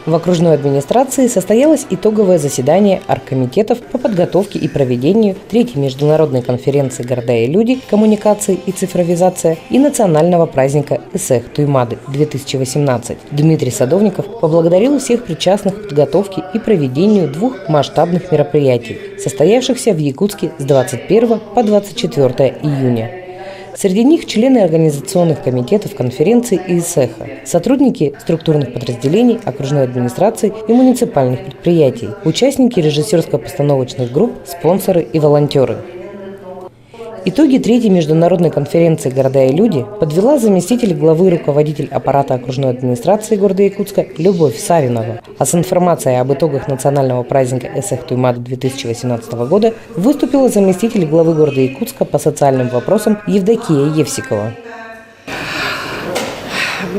В окружной администрации состоялось итоговое заседание оргкомитетов по подготовке и проведению Третьей международной конференции «Города и люди. Коммуникации и цифровизация» и национального праздника Эсех Туймады-2018. Дмитрий Садовников поблагодарил всех причастных к подготовке и проведению двух масштабных мероприятий, состоявшихся в Якутске с 21 по 24 июня. Среди них члены организационных комитетов конференции и Эсеха, сотрудники структурных подразделений, окружной администрации и муниципальных предприятий, участники режиссерско-постановочных групп, спонсоры и волонтеры. Итоги Третьей международной конференции «Города и люди» подвела заместитель главы и руководитель аппарата окружной администрации города Якутска Любовь Савинова. А с информацией об итогах национального праздника Эсех Туймады 2018 года выступила заместитель главы города Якутска по социальным вопросам Евдокия Евсикова.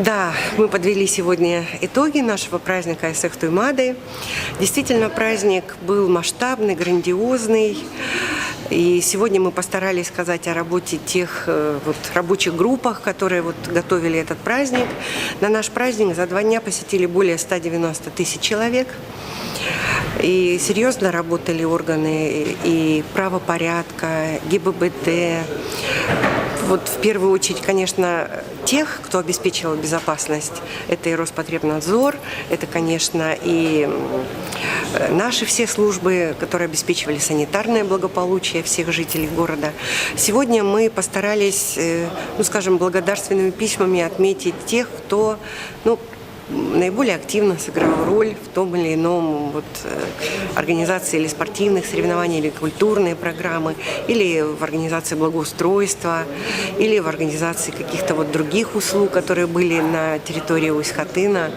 Да, мы подвели сегодня итоги нашего праздника Эсех Туймады. Действительно, праздник был масштабный, грандиозный. И сегодня мы постарались сказать о работе тех рабочих группах, которые готовили этот праздник. На наш праздник за 2 дня посетили более 190 тысяч человек. И серьезно работали органы и правопорядка, ГИБДД. В первую очередь, конечно, тех, кто обеспечивал безопасность. Это и Роспотребнадзор, это, конечно, и наши все службы, которые обеспечивали санитарное благополучие всех жителей города. Сегодня мы постарались, благодарственными письмами отметить тех, кто, наиболее активно сыграл роль в том или ином организации или спортивных соревнований, или культурные программы, или в организации благоустройства, или в организации каких-то других услуг, которые были на территории Усть-Хатына.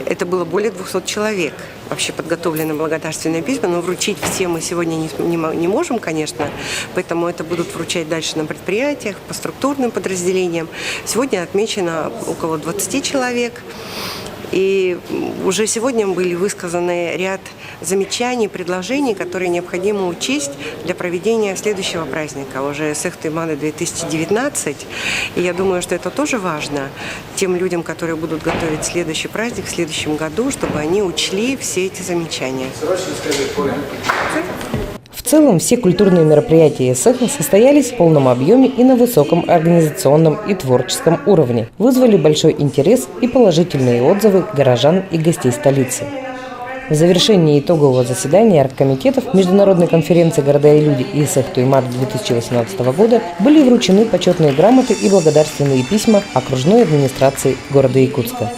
Это было более 200 человек. Вообще подготовлены благодарственные письма, но вручить все мы сегодня не можем, конечно, поэтому это будут вручать дальше на предприятиях, по структурным подразделениям. Сегодня отмечено около 20 человек. И уже сегодня были высказаны ряд замечаний, предложений, которые необходимо учесть для проведения следующего праздника, уже Эсех Туймады 2019. И я думаю, что это тоже важно тем людям, которые будут готовить следующий праздник в следующем году, чтобы они учли все эти замечания. В целом, все культурные мероприятия Эсеха состоялись в полном объеме и на высоком организационном и творческом уровне, вызвали большой интерес и положительные отзывы горожан и гостей столицы. В завершении итогового заседания оргкомитетов Международной конференции «Города и люди» и Эсех Туймады 2018 года были вручены почетные грамоты и благодарственные письма окружной администрации города Якутска.